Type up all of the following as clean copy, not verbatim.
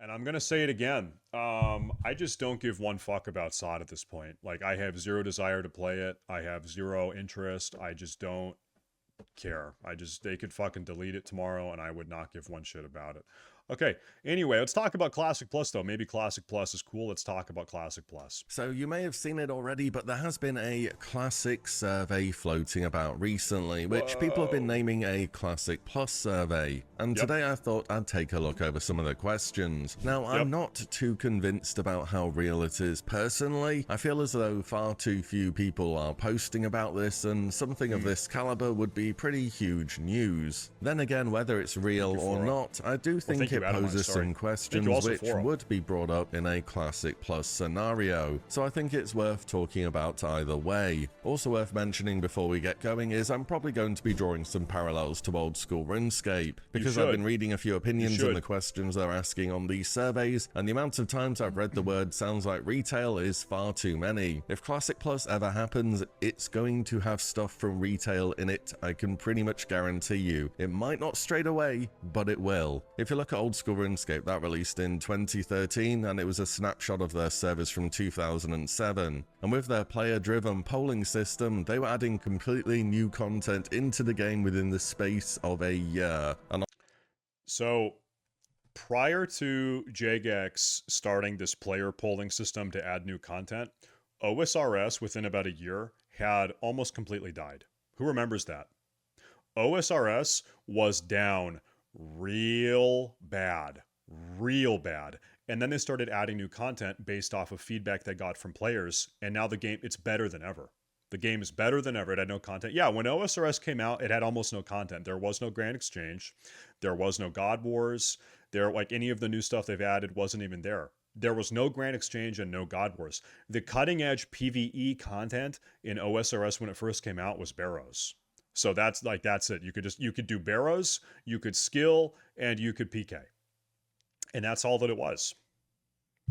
And I'm gonna say it again. I just don't give one fuck about SOD at this point. Like, I have zero desire to play it. I have zero interest. I just don't care. They could fucking delete it tomorrow and I would not give one shit about it. Okay, anyway, let's talk about Classic Plus though. Maybe Classic Plus is cool. Let's talk about Classic Plus. So you may have seen it already, but there has been a Classic survey floating about recently, which people have been naming a Classic Plus survey. And today I thought I'd take a look over some of the questions. Now, I'm not too convinced about how real it is personally. I feel as though far too few people are posting about this, and something of this caliber would be pretty huge news. Then again, whether it's real or not, I do think it poses some questions which would be brought up in a Classic Plus scenario, so I think it's worth talking about either way. Also worth mentioning before we get going is I'm probably going to be drawing some parallels to old school RuneScape, because I've been reading a few opinions and the questions they're asking on these surveys, and the amount of times I've read the word sounds like retail is far too many. If Classic Plus ever happens, it's going to have stuff from retail in it, I can pretty much guarantee you. It might not straight away, but it will. If you look at old school RuneScape, that released in 2013, and it was a snapshot of their servers from 2007. And with their player-driven polling system, they were adding completely new content into the game within the space of a year. And so, prior to Jagex starting this player polling system to add new content, OSRS within about a year had almost completely died. Who remembers that? OSRS was down real bad. And then they started adding new content based off of feedback they got from players, and now the game, it's better than ever. The game is better than ever. It had no content. Yeah, when OSRS came out, it had almost no content. There was no Grand Exchange. There was no God Wars. Like any of the new stuff they've added wasn't even there. There was no Grand Exchange and no God Wars. The cutting edge PvE content in OSRS when it first came out was Barrows. So that's it. You could do Barrows, you could skill, and you could PK. And that's all that it was.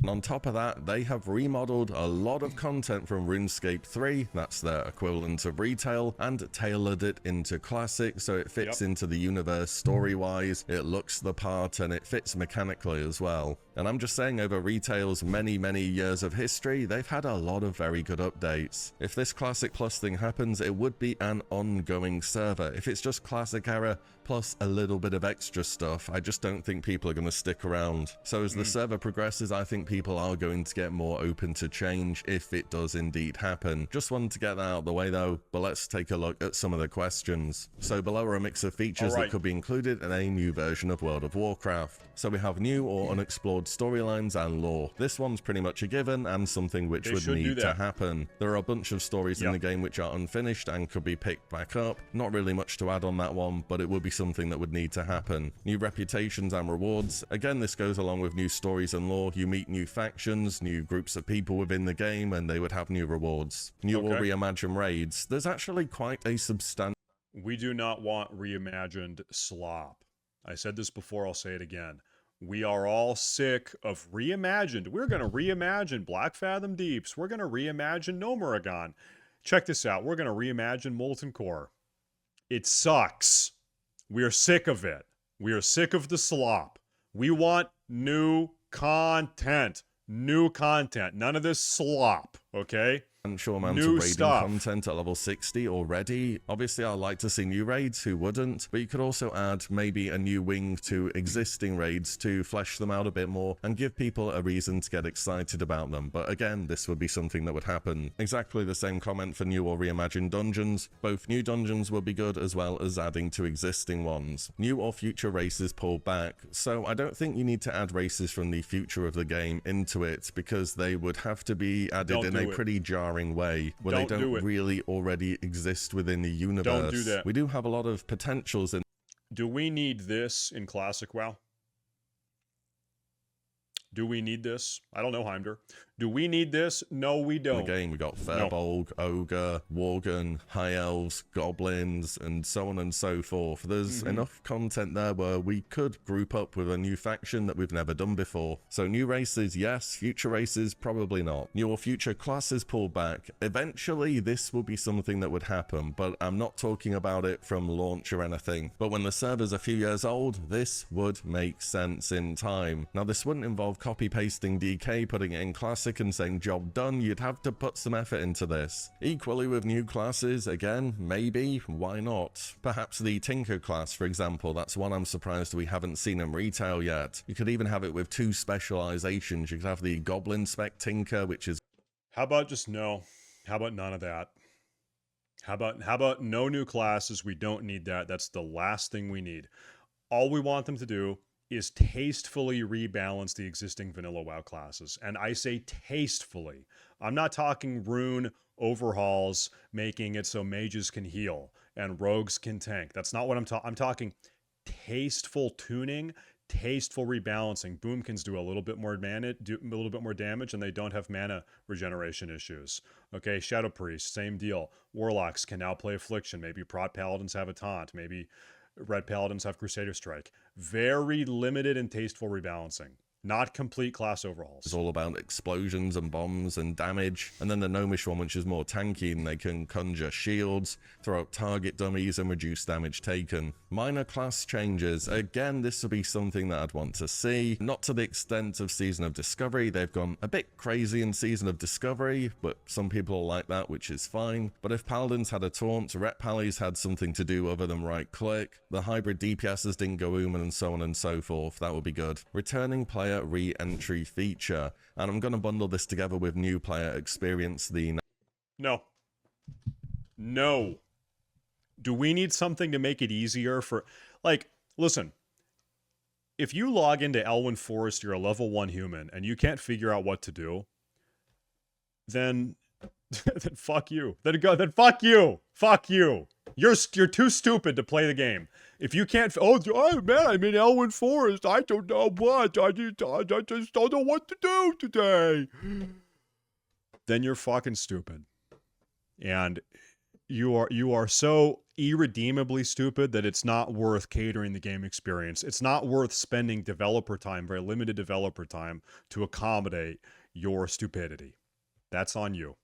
on top of that, they have remodeled a lot of content from RuneScape 3, that's their equivalent of retail, and tailored it into Classic so it fits into the universe story-wise, it looks the part, and it fits mechanically as well. And I'm just saying, over retail's many years of history, they've had a lot of very good updates. If this Classic Plus thing happens, it would be an ongoing server. If it's just Classic era plus a little bit of extra stuff, I just don't think people are going to stick around. So as the server progresses, I think people are going to get more open to change if it does indeed happen. Just wanted to get that out of the way though, but let's take a look at some of the questions. So below are a mix of features that could be included in a new version of World of Warcraft. So we have new or unexplored storylines and lore. This one's pretty much a given and something which would need to happen. There are a bunch of stories in the game which are unfinished and could be picked back up. Not really much to add on that one, but it would be something that would need to happen. New reputations and rewards. Again, this goes along with new stories and lore. You meet new factions, new groups of people within the game, and they would have new rewards. New or reimagined raids. There's actually quite a substantial... We do not want reimagined slop. I said this before, I'll say it again. We are all sick of reimagined. We're going to reimagine Black Fathom Deeps. We're going to reimagine Nomuragon. Check this out. We're going to reimagine Molten Core. It sucks. We are sick of it. We are sick of the slop. We want new content. New content. None of this slop, okay? amount of raiding content at level 60 already. Obviously, I'd like to see new raids, who wouldn't? But you could also add maybe a new wing to existing raids to flesh them out a bit more and give people a reason to get excited about them. But again, this would be something that would happen. Exactly the same comment for new or reimagined dungeons. Both new dungeons will be good as well as adding to existing ones. New or future races pulled back. So I don't think you need to add races from the future of the game into it, because they would have to be added in a pretty jarring way where they don't really already exist within the universe. Don't do that. We do have a lot of potentials in... Do we need this in Classic WoW? Do we need this? I don't know, Heimder. Do we need this? No, we In don't. the game, we got No. Firbolg, Ogre, Worgen, High Elves, Goblins, and so on and so forth. There's enough content there where we could group up with a new faction that we've never done before. So new races, yes. Future races, probably not. New or future classes pulled back. Eventually, this will be something that would happen, but I'm not talking about it from launch or anything. But when the server's a few years old, this would make sense in time. Now, this wouldn't involve copy-pasting DK, putting it in Classic and saying job done. You'd have to put some effort into this. Equally with new classes, again, maybe, why not? Perhaps the Tinker class, for example, that's one I'm surprised we haven't seen in retail yet. You could even have it with 2 specializations. You could have the Goblin Spec Tinker, which is... How about just no? How about none of that? How about no new classes? We don't need that. That's the last thing we need. All we want them to do is tastefully rebalance the existing vanilla WoW classes. And I say tastefully. I'm not talking rune overhauls, making it so mages can heal and rogues can tank. That's not what I'm talking. I'm talking tasteful tuning, tasteful rebalancing. Boomkins do a little bit more damage, and they don't have mana regeneration issues. Okay, Shadow Priest, same deal. Warlocks can now play Affliction. Maybe Prot Paladins have a taunt. Maybe Red Paladins have Crusader Strike. Very limited and tasteful rebalancing. Not complete class overhauls. It's all about explosions and bombs and damage. And then the Gnomish one, which is more tanky, and they can conjure shields, throw out target dummies, and reduce damage taken. Minor class changes. Again, this would be something that I'd want to see. Not to the extent of Season of Discovery. They've gone a bit crazy in Season of Discovery, but some people like that, which is fine. But if Paladins had a taunt, Ret Pallies had something to do other than right click, the hybrid DPSs didn't go Ooman, and so on and so forth, that would be good. Returning player re-entry feature, and I'm going to bundle this together with new player experience. No. Do we need something to make it easier for, like, listen, if you log into Elwyn Forest, you're a level 1 human, and you can't figure out what to do, then then fuck you. Then fuck you. Fuck you. You're too stupid to play the game. If you can't, man, I'm in Elwyn Forest. I don't know what. I just don't know what to do today. Then you're fucking stupid. And you are so irredeemably stupid that it's not worth catering the game experience. It's not worth spending developer time, very limited developer time, to accommodate your stupidity. That's on you.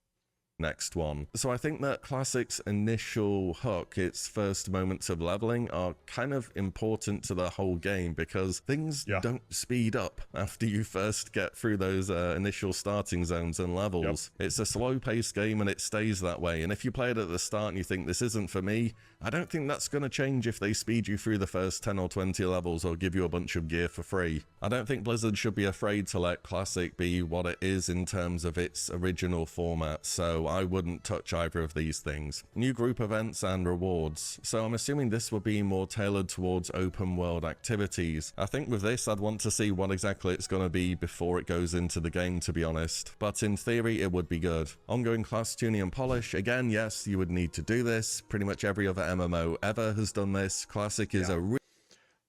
Next one. So I think that Classic's initial hook, its first moments of leveling, are kind of important to the whole game, because things don't speed up after you first get through those initial starting zones and levels. It's a slow-paced game, and it stays that way. And if you play it at the start and you think this isn't for me, I don't think that's going to change if they speed you through the first 10 or 20 levels or give you a bunch of gear for free. I don't think Blizzard should be afraid to let Classic be what it is in terms of its original format, so I wouldn't touch either of these things. New group events and rewards. So I'm assuming this will be more tailored towards open world activities. I think with this, I'd want to see what exactly it's going to be before it goes into the game, to be honest. But in theory, it would be good. Ongoing class tuning and polish. Again, yes, you would need to do this. Pretty much every other MMO ever has done this. Classic is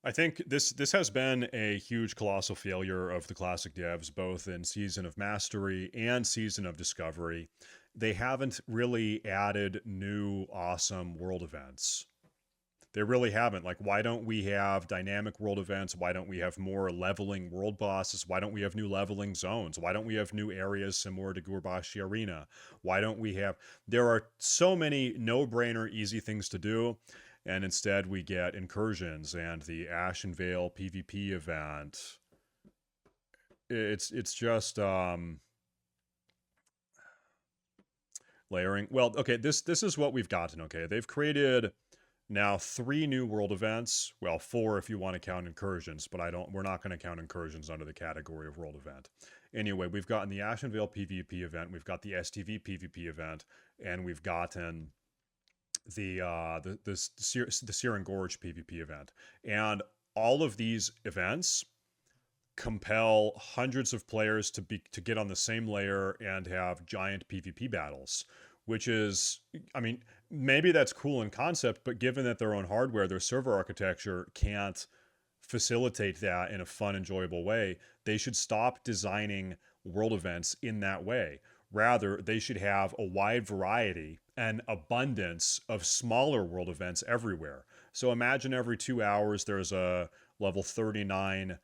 I think this has been a huge colossal failure of the Classic devs, both in Season of Mastery and Season of Discovery. They haven't really added new awesome world events. They really haven't. Like, why don't we have dynamic world events? Why don't we have more leveling world bosses? Why don't we have new leveling zones? Why don't we have new areas similar to Gurbashi Arena? Why don't we have... There are so many no-brainer easy things to do, and instead we get incursions and the Ashen Veil PvP event. It's just layering. Well, okay, this is what we've gotten. Okay, they've created now 3 new world events. Well, 4 if you want to count incursions, but we're not going to count incursions under the category of world event. Anyway, we've gotten the Ashen Veil PvP event, we've got the STV PvP event, and we've gotten the Searing Gorge PvP event. And all of these events compel hundreds of players to get on the same layer and have giant PvP battles, which is, I mean, maybe that's cool in concept, but given that their own hardware, their server architecture can't facilitate that in a fun, enjoyable way, they should stop designing world events in that way. Rather, they should have a wide variety and abundance of smaller world events everywhere. So imagine every 2 hours there's a level 39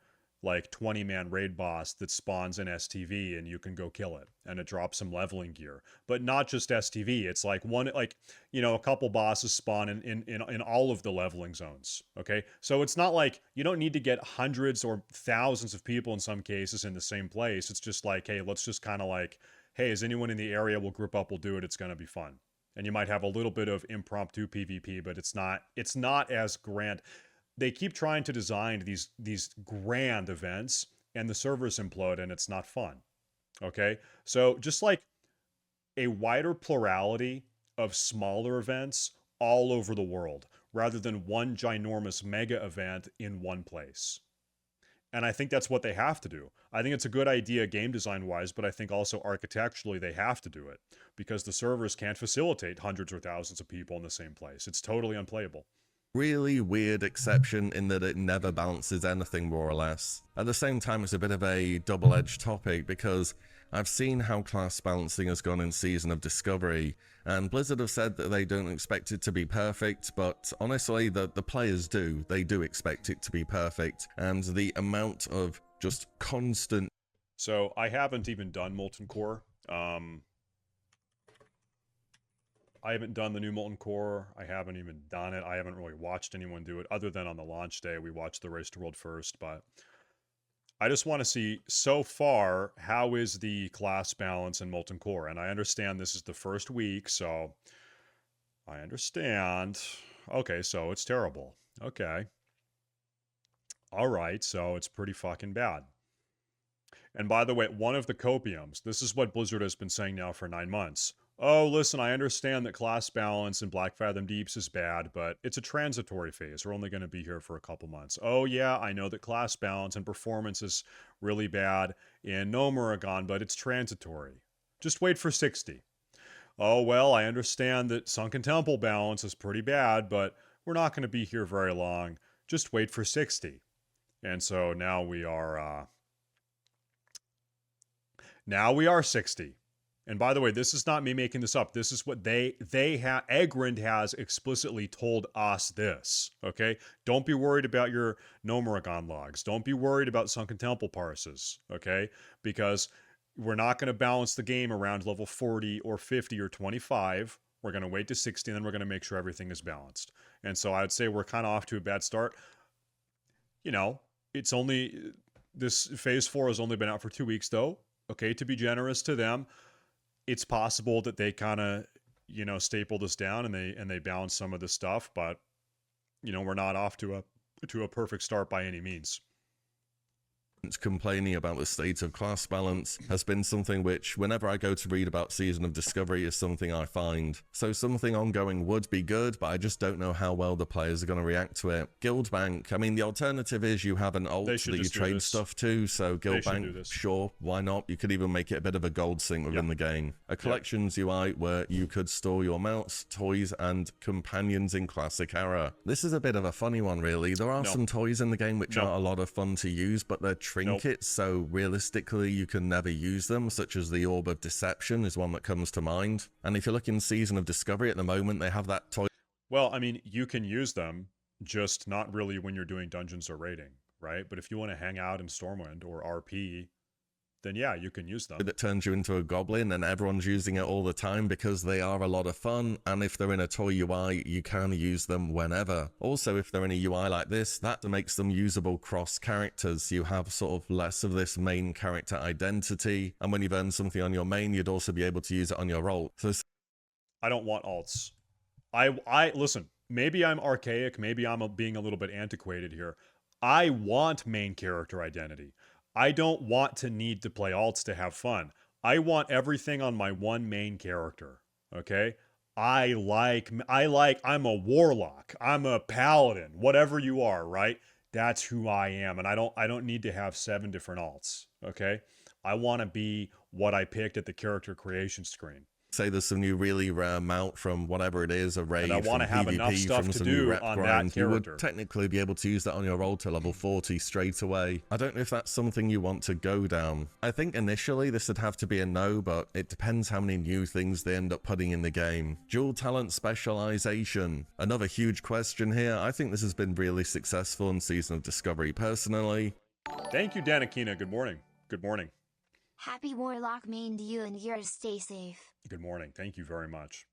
like 20-man raid boss that spawns in STV and you can go kill it and it drops some leveling gear. But not just STV, it's like a couple bosses spawn in all of the leveling zones. Okay? So it's not like you don't need to get hundreds or thousands of people in some cases in the same place. It's just like, hey, let's just kind of like, hey, is anyone in the area? We'll group up, we'll do it, it's gonna be fun. And you might have a little bit of impromptu PvP, but it's not as grand. They keep trying to design these grand events and the servers implode and it's not fun. Okay? So just like a wider plurality of smaller events all over the world rather than one ginormous mega event in one place. And I think that's what they have to do. I think it's a good idea game design wise, but I think also architecturally they have to do it because the servers can't facilitate hundreds or thousands of people in the same place. It's totally unplayable. Really weird exception in that it never balances anything, more or less. At the same time, it's a bit of a double-edged topic because I've seen how class balancing has gone in Season of Discovery, and Blizzard have said that they don't expect it to be perfect, but honestly, the players do. They do expect it to be perfect, and the amount of just constant... So I haven't even done Molten Core. I haven't done the new Molten Core. I haven't even done it. I haven't really watched anyone do it other than on the launch day. We watched the Race to World first, but I just want to see so far how is the class balance in Molten Core. And I understand this is the first week, so I understand. Okay, so it's terrible. Okay. All right, so it's pretty fucking bad. And by the way, one of the copiums, this is what Blizzard has been saying now for 9 months. Oh, listen, I understand that class balance in Black Fathom Deeps is bad, but it's a transitory phase. We're only going to be here for a couple months. Oh, yeah, I know that class balance and performance is really bad in Nomuragon, but it's transitory. Just wait for 60. Oh, well, I understand that Sunken Temple balance is pretty bad, but we're not going to be here very long. Just wait for 60. And so now we are 60. And by the way, this is not me making this up. This is what Egrind has explicitly told us this, okay? Don't be worried about your Nomuragon logs. Don't be worried about Sunken Temple parses, okay? Because we're not going to balance the game around level 40 or 50 or 25. We're going to wait to 60, and then we're going to make sure everything is balanced. And so I'd say we're kind of off to a bad start. It's only... This Phase 4 has only been out for 2 weeks, though. Okay, to be generous to them. It's possible that they kind of, staple this down and they balance some of the stuff, but we're not off to a perfect start by any means. Complaining about the state of class balance has been something which, whenever I go to read about Season of Discovery, is something I find. So something ongoing would be good, but I just don't know how well the players are going to react to it. Guildbank, I mean, the alternative is you have an alt that you trade stuff to, so Guildbank, sure, why not? You could even make it a bit of a gold sink within the game. A collections UI where you could store your mounts, toys, and companions in classic era. This is a bit of a funny one, really. There are some toys in the game which are a lot of fun to use, but they're trinkets, so realistically you can never use them, such as the Orb of Deception is one that comes to mind. And if you look in Season of Discovery at the moment, they have that toy. Well, I mean, you can use them, just not really when you're doing dungeons or raiding, right? But if you want to hang out in Stormwind or RP, then yeah, you can use them. That turns you into a goblin, and everyone's using it all the time because they are a lot of fun, and if they're in a toy UI, you can use them whenever. Also, if they're in a UI like this, that makes them usable cross characters. You have sort of less of this main character identity, and when you've earned something on your main, you'd also be able to use it on your alt. So I don't want alts. I listen, maybe I'm archaic, maybe I'm being a little bit antiquated here. I want main character identity. I don't want to need to play alts to have fun. I want everything on my one main character, okay? I'm a warlock, I'm a paladin, whatever you are, right? That's who I am, and I don't need to have 7 different alts, okay? I want to be what I picked at the character creation screen. Say there's some new really rare mount from whatever it is, a raid And I want to from have enough PvP, stuff from to some new do rep on grind, that you would character. technically be able to use that on your roll to level 40 straight away. I don't know if that's something you want to go down. I think initially this would have to be a no, but it depends how many new things they end up putting in the game. Dual talent specialization. Another huge question here. I think this has been really successful in Season of Discovery personally. Thank you, Danakina. Good morning. Good morning. Happy Warlock main to you and yours, stay safe. Good morning. Thank you very much.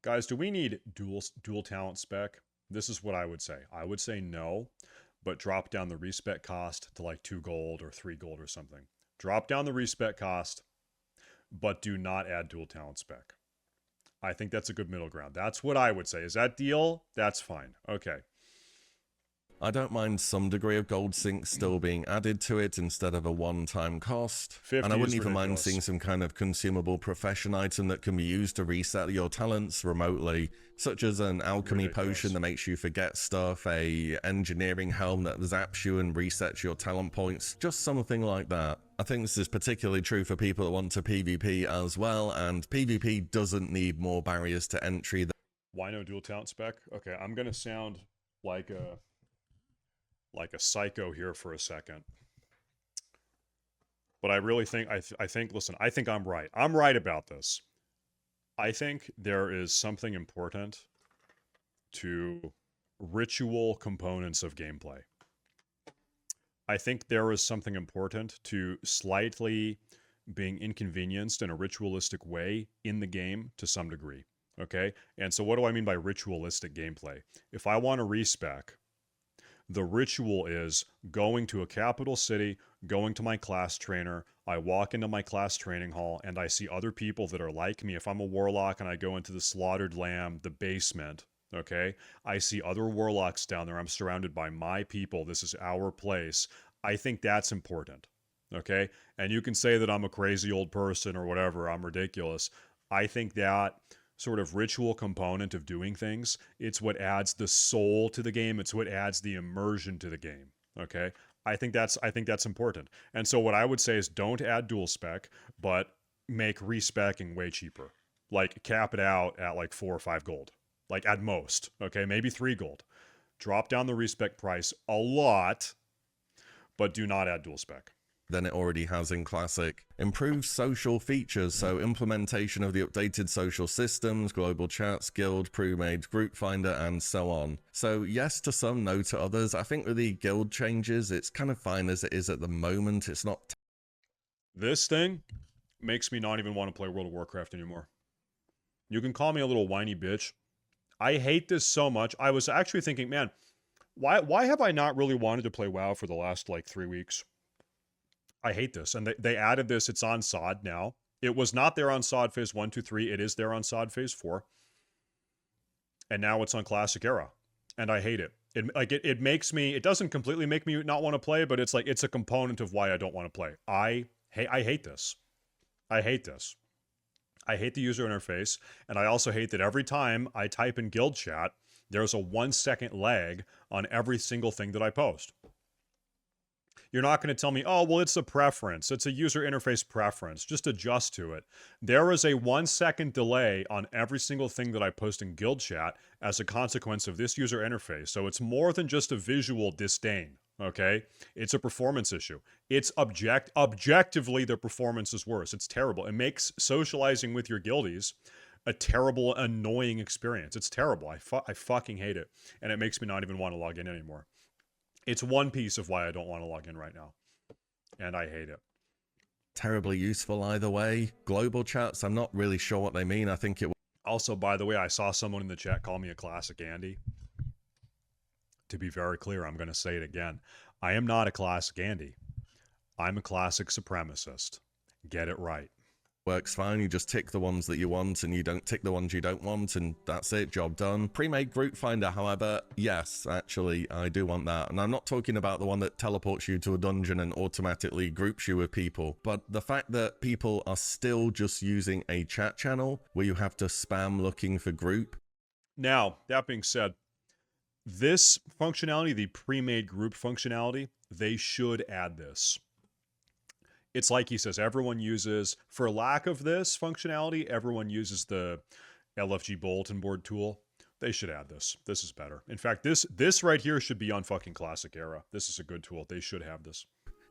Guys, do we need dual talent spec? This is what I would say. I would say no, but drop down the respec cost to like 2 gold or 3 gold or something. Drop down the respec cost, but do not add dual talent spec. I think that's a good middle ground. That's what I would say. Is that deal? That's fine. Okay. I don't mind some degree of gold sync still being added to it instead of a one-time cost. 50 And I wouldn't is even mind ridiculous. seeing some kind of consumable profession item that can be used to reset your talents remotely, such as an alchemy potion that makes you forget stuff, a engineering helm that zaps you and resets your talent points, just something like that. I think this is particularly true for people that want to PvP as well, and PvP doesn't need more barriers to entry. Why no dual talent spec? Okay, I'm gonna sound like a psycho here for a second. But I really think, listen, I think I'm right. I'm right about this. I think there is something important to ritual components of gameplay. I think there is something important to slightly being inconvenienced in a ritualistic way in the game to some degree. Okay? And so what do I mean by ritualistic gameplay? If I want to respec, the ritual is going to a capital city, going to my class trainer. I walk into my class training hall and I see other people that are like me. If I'm a warlock and I go into the slaughtered lamb, the basement, okay, I see other warlocks down there. I'm surrounded by my people. This is our place. I think that's important, okay? And you can say that I'm a crazy old person or whatever. I'm ridiculous. I think that sort of ritual component of doing things, it's what adds the soul to the game. It's what adds the immersion to the game. Okay, I think that's important. And so what I would say is don't add dual spec, but make respecing way cheaper. Like cap it out at like 4 or 5 gold, like at most. Okay, maybe 3 gold. Drop down the respec price a lot, but do not add dual spec than it already has in Classic. Improved social features, so implementation of the updated social systems, global chats, guild, pre-made group finder, and so on. So yes to some, no to others. I think with the guild changes, it's kind of fine as it is at the moment. It's not... This thing makes me not even want to play World of Warcraft anymore. You can call me a little whiny bitch. I hate this so much. I was actually thinking, man, why have I not really wanted to play WoW for the last like 3 weeks? I hate this. And they added this. It's on SOD now. It was not there on SOD Phase 1, 2, 3. It is there on SOD Phase 4. And now it's on Classic Era. And I hate it. It makes me... It doesn't completely make me not want to play, but it's like it's a component of why I don't want to play. I hate this. I hate this. I hate the user interface. And I also hate that every time I type in guild chat, there's a 1-second lag on every single thing that I post. You're not going to tell me, oh, well, it's a preference. It's a user interface preference. Just adjust to it. There is a 1-second delay on every single thing that I post in guild chat as a consequence of this user interface. So it's more than just a visual disdain, okay? It's a performance issue. It's objectively, the performance is worse. It's terrible. It makes socializing with your guildies a terrible, annoying experience. It's terrible. I fucking hate it. And it makes me not even want to log in anymore. It's one piece of why I don't want to log in right now. And I hate it. Terribly useful either way. Global chats, I'm not really sure what they mean. I think it... Also, by the way, I saw someone in the chat call me a classic Andy. To be very clear, I'm going to say it again. I am not a classic Andy. I'm a classic supremacist. Get it right. Works fine. You just tick the ones that you want and you don't tick the ones you don't want, and that's it, job done. Pre-made group finder, however, yes, actually, I do want that. And I'm not talking about the one that teleports you to a dungeon and automatically groups you with people, but the fact that people are still just using a chat channel where you have to spam looking for group. Now, that being said, this functionality, the pre-made group functionality, they should add this. It's like he says, everyone uses, for lack of this functionality, everyone uses the LFG bulletin board tool. They should add this. This is better. In fact, this right here should be on fucking Classic Era. This is a good tool. They should have this.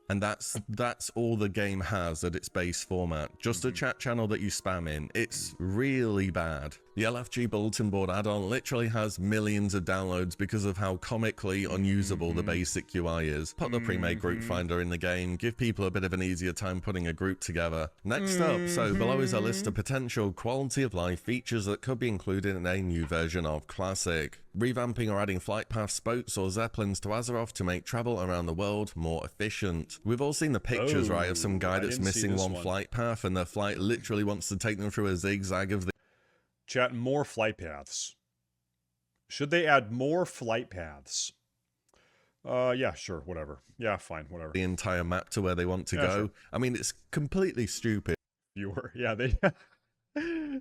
And that's all the game has at its base format. Just a chat channel that you spam in. It's really bad. The LFG bulletin board add-on literally has millions of downloads because of how comically unusable the basic UI is. Put the pre-made group finder in the game, give people a bit of an easier time putting a group together. Next up, so below is a list of potential quality of life features that could be included in a new version of Classic. Revamping or adding flight paths, boats or zeppelins to Azeroth to make travel around the world more efficient. We've all seen the pictures, right, of some guy that's missing one flight path and the flight literally wants to take them through a zigzag of the Chat, more flight paths. Should they add more flight paths? Yeah, sure, whatever. Yeah, fine, whatever. the entire map to where they want to go. Sure. I mean, it's completely stupid. Viewer, yeah, they...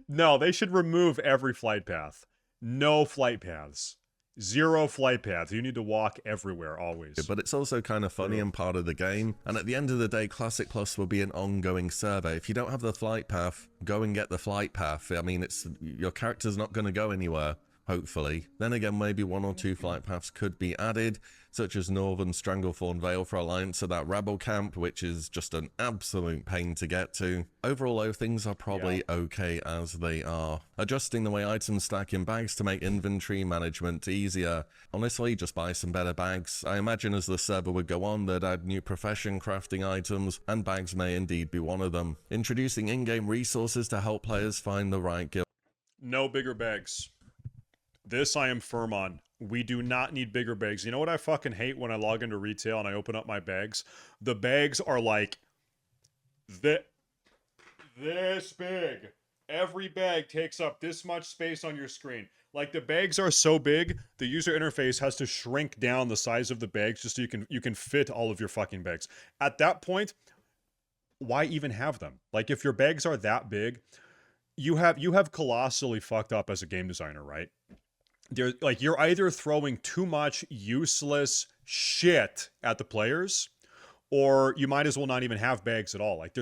No, they should remove every flight path. No flight paths. 0 flight paths. You need to walk everywhere, always. But it's also kind of funny and part of the game. And at the end of the day, Classic Plus will be an ongoing server. If you don't have the flight path, go and get the flight path. I mean, your character's not going to go anywhere, hopefully. Then again, maybe 1 or 2 flight paths could be added, such as Northern Stranglethorn Vale for Alliance to that Rebel camp, which is just an absolute pain to get to. Overall, though, things are probably okay as they are. Adjusting the way items stack in bags to make inventory management easier. Honestly, just buy some better bags. I imagine as the server would go on, they'd add new profession crafting items, and bags may indeed be one of them. Introducing in-game resources to help players find the right guild. No bigger bags. This I am firm on. We do not need bigger bags. You know what I fucking hate when I log into retail and I open up my bags? The bags are like this big. Every bag takes up this much space on your screen. Like, the bags are so big, the user interface has to shrink down the size of the bags just so you can fit all of your fucking bags. At that point, why even have them? Like, if your bags are that big, you have colossally fucked up as a game designer, right? You're either throwing too much useless shit at the players, or you might as well not even have bags at all. Like,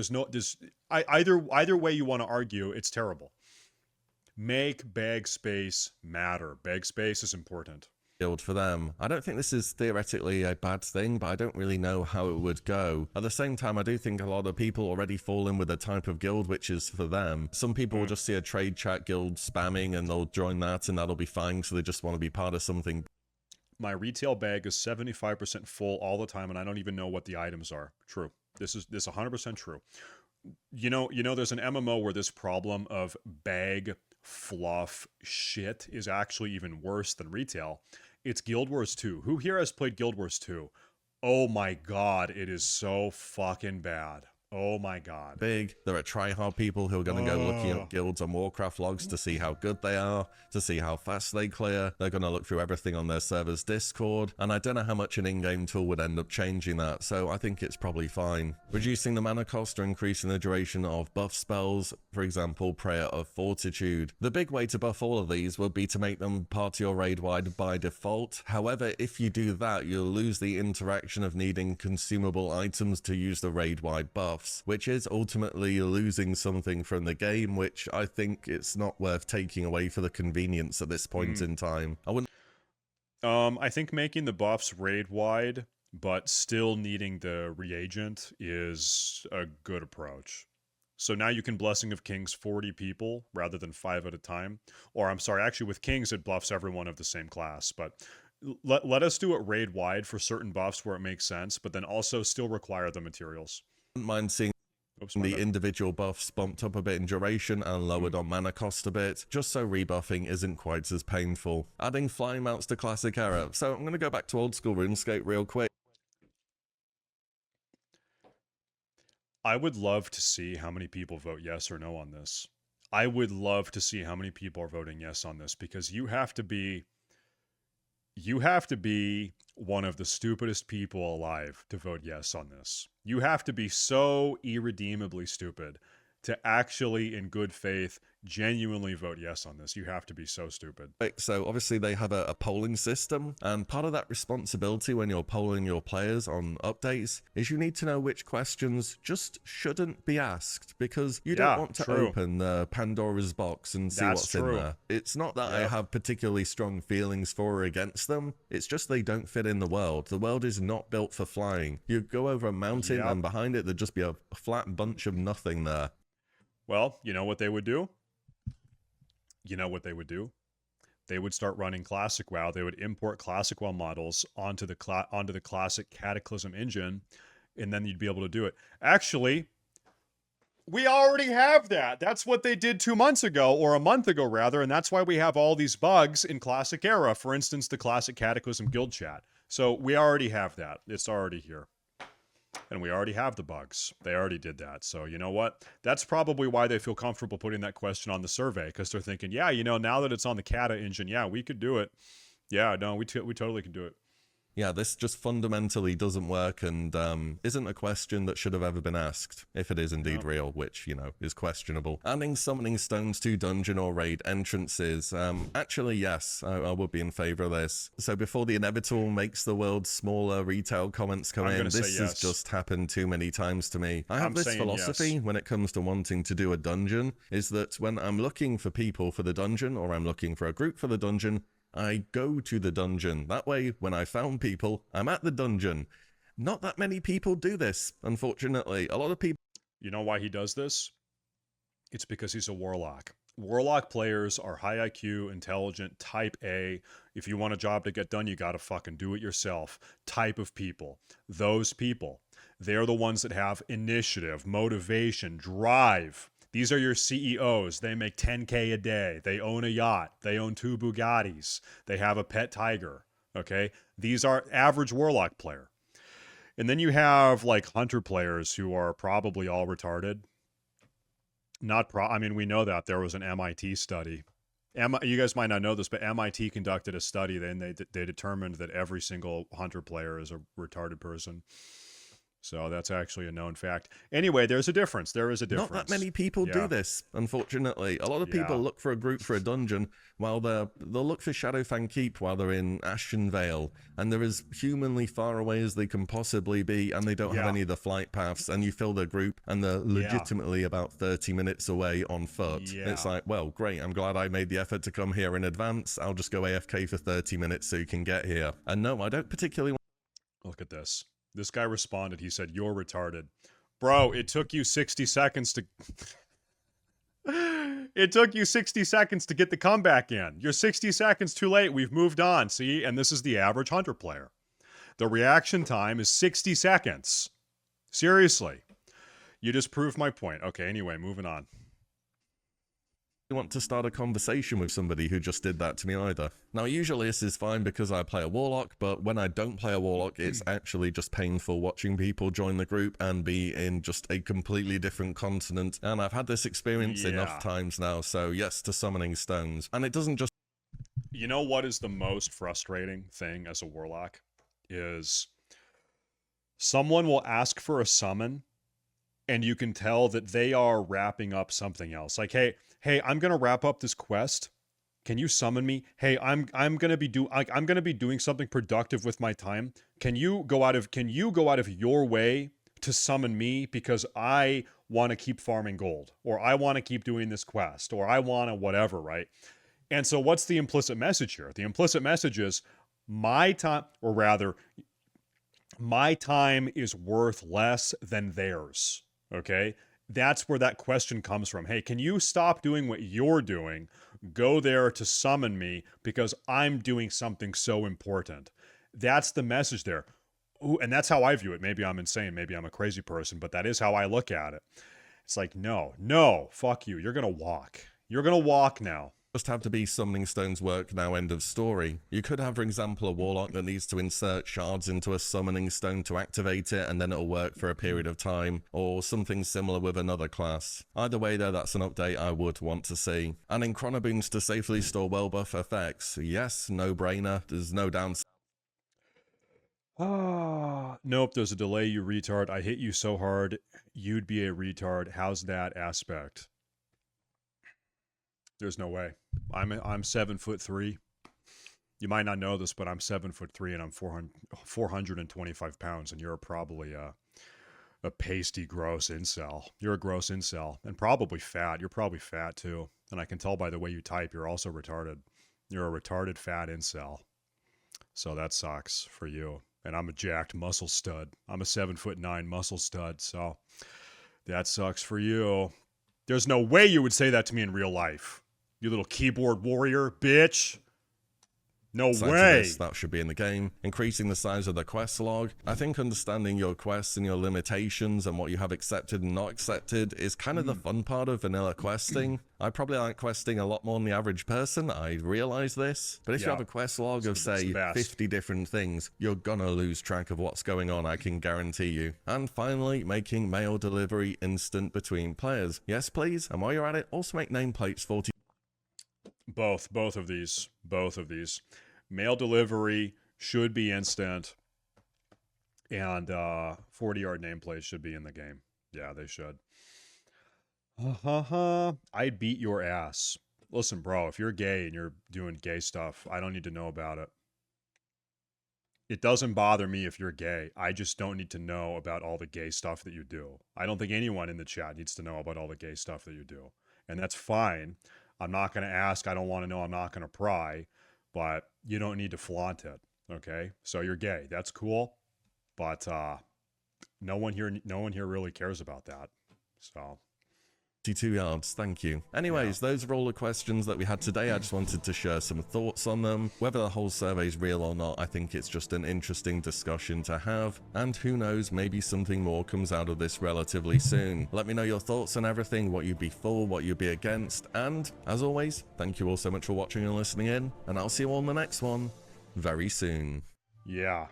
either way you want to argue, it's terrible. Make bag space matter. Bag space is important. Guild for them. I don't think this is theoretically a bad thing, but I don't really know how it would go. At the same time, I do think a lot of people already fall in with a type of guild which is for them. Some people will just see a trade chat guild spamming and they'll join that and that'll be fine, so they just want to be part of something. My retail bag is 75% full all the time, and I don't even know what the items are. True. This 100% true. You know, there's an MMO where this problem of bag fluff shit is actually even worse than retail. It's Guild Wars 2. Who here has played Guild Wars 2? Oh my god, it is so fucking bad. Oh my god. Big. There are tryhard people who are going to go looking at guilds on Warcraft logs to see how good they are, to see how fast they clear. They're going to look through everything on their server's Discord, and I don't know how much an in-game tool would end up changing that, so I think it's probably fine. Reducing the mana cost or increasing the duration of buff spells, for example, Prayer of Fortitude. The big way to buff all of these would be to make them party or raid-wide by default. However, if you do that, you'll lose the interaction of needing consumable items to use the raid-wide buff, which is ultimately losing something from the game, which I think it's not worth taking away for the convenience at this point in time. I think making the buffs raid wide, but still needing the reagent is a good approach. So now you can Blessing of Kings 40 people rather than 5 at a time. Or I'm sorry, actually with Kings it buffs everyone of the same class, but let us do it raid wide for certain buffs where it makes sense, but then also still require the materials. Wouldn't mind seeing the individual buffs bumped up a bit in duration and lowered on mana cost a bit, just so rebuffing isn't quite as painful. Adding flying mounts to Classic Era. So I'm going to go back to old school RuneScape real quick. I would love to see how many people vote yes or no on this. I would love to see how many people are voting yes on this, because you have to be one of the stupidest people alive to vote yes on this. You have to be so irredeemably stupid to actually, in good faith, genuinely vote yes on this. You have to be so stupid. So obviously they have a polling system, and part of that responsibility when you're polling your players on updates is you need to know which questions just shouldn't be asked, because you don't Yeah, want to true. open the Pandora's box and see That's what's in true. there. It's not that I Yep. have particularly strong feelings for or against them, it's just they don't fit in the world. The world is not built for flying. You go over a mountain Yep. and behind it there'd just be a flat bunch of nothing there. Well, you know what they would do? You know what they would do? They would start running Classic WoW. They would import Classic WoW models onto the Classic Cataclysm engine, and then you'd be able to do it. Actually, we already have that. That's what they did 2 months ago, or a month ago rather, and that's why we have all these bugs in Classic Era. For instance, the Classic Cataclysm guild chat. So we already have that. It's already here. And we already have the bugs. They already did that. So you know what? That's probably why they feel comfortable putting that question on the survey, because they're thinking, yeah, you know, now that it's on the Kata engine, yeah, we could do it. Yeah, no, we totally can do it. Yeah, this just fundamentally doesn't work, and isn't a question that should have ever been asked, if it is indeed real, which, you know, is questionable. Adding summoning stones to dungeon or raid entrances, actually, yes, I would be in favor of this. So before the inevitable makes the world smaller retail comments come in, this has just happened too many times to me. I have this philosophy when it comes to wanting to do a dungeon, is that when I'm looking for people for the dungeon, or I'm looking for a group for the dungeon, I go to the dungeon. That way, when I found people, I'm at the dungeon. Not that many people do this, unfortunately. A lot of people... You know why he does this? It's because he's a warlock. Warlock players are high IQ, intelligent, type A. If you want a job to get done, you gotta fucking do it yourself. Type of people. Those people. They're the ones that have initiative, motivation, drive. These are your CEOs. They make 10K a day. They own a yacht. They own 2 Bugattis. They have a pet tiger. Okay? These are average warlock player. And then you have like hunter players who are probably all retarded. I mean, we know that there was an MIT study. You guys might not know this, but MIT conducted a study. Then they determined that every single hunter player is a retarded person. So that's actually a known fact. Anyway, there's a difference. There is a difference. Not that many people do this, unfortunately. A lot of people look for a group for a dungeon while they'll look for Shadowfang Keep while they're in Ashen Vale, and they're as humanly far away as they can possibly be, and they don't have any of the flight paths, and you fill their group, and they're legitimately about 30 minutes away on foot. It's like, well, great, I'm glad I made the effort to come here in advance. I'll just go AFK for 30 minutes so you can get here. And no, I don't particularly want... Look at this. This guy responded. He said, "You're retarded." Bro, it took you 60 seconds to... It took you 60 seconds to get the comeback in. You're 60 seconds too late. We've moved on. See? And this is the average hunter player. The reaction time is 60 seconds. Seriously. You just proved my point. Okay, anyway, moving on. Want to start a conversation with somebody who just did that to me either. Now, usually this is fine because I play a warlock, but when I don't play a warlock, it's actually just painful watching people join the group and be in just a completely different continent. And I've had this experience enough times now, so yes to summoning stones. And it doesn't just... You know what is the most frustrating thing as a warlock? Is someone will ask for a summon, and you can tell that they are wrapping up something else. Like, hey, I'm gonna wrap up this quest. Can you summon me? Hey, I'm gonna be doing something productive with my time. Can you go out of your way to summon me because I want to keep farming gold, or I want to keep doing this quest, or I want to whatever, right? And so what's the implicit message here? The implicit message is my time, or rather, my time is worth less than theirs. Okay? That's where that question comes from. Hey, can you stop doing what you're doing? Go there to summon me because I'm doing something so important. That's the message there. Ooh, and that's how I view it. Maybe I'm insane. Maybe I'm a crazy person, but that is how I look at it. It's like, no, fuck you. You're going to walk. You're going to walk now. Just have to be summoning stones work now, end of story. You could have, for example, a warlock that needs to insert shards into a summoning stone to activate it, and then it'll work for a period of time, or something similar with another class. Either way though, that's an update I would want to see. And in chronoboons to safely store well buff effects, yes, no brainer, there's no downside. Nope, there's a delay, you retard. I hit you so hard, you'd be a retard. How's that aspect? There's no way. I'm 7'3". You might not know this, but I'm 7'3" and I'm 425 pounds, and you're probably a pasty, gross incel. You're a gross incel, and probably fat. You're probably fat too, and I can tell by the way you type. You're also retarded. You're a retarded fat incel. So that sucks for you. And I'm a jacked muscle stud. I'm a 7'9" muscle stud. So that sucks for you. There's no way you would say that to me in real life. You little keyboard warrior, bitch. No Side to way. this, that should be in the game. Increasing the size of the quest log. I think understanding your quests and your limitations and what you have accepted and not accepted is kind of the fun part of vanilla questing. I probably like questing a lot more than the average person, I realize this. But if you have a quest log of, say, 50 different things, you're gonna lose track of what's going on, I can guarantee you. And finally, making mail delivery instant between players. Yes, please. And while you're at it, also make nameplates 40. Both of these. Mail delivery should be instant, and 40-yard nameplates should be in the game. Yeah, they should. I'd beat your ass. Listen, bro, if you're gay and you're doing gay stuff, I don't need to know about it. It doesn't bother me if you're gay. I just don't need to know about all the gay stuff that you do. I don't think anyone in the chat needs to know about all the gay stuff that you do. And that's fine. I'm not going to ask. I don't want to know. I'm not going to pry. But you don't need to flaunt it, okay? So you're gay. That's cool. But no one here really cares about that. So 52 yards, thank you. Anyways, those are all the questions that we had today. I just wanted to share some thoughts on them. Whether the whole survey is real or not, I think it's just an interesting discussion to have. And who knows, maybe something more comes out of this relatively soon. Let me know your thoughts on everything, what you'd be for, what you'd be against. And as always, thank you all so much for watching and listening in. And I'll see you all in the next one very soon. yeah.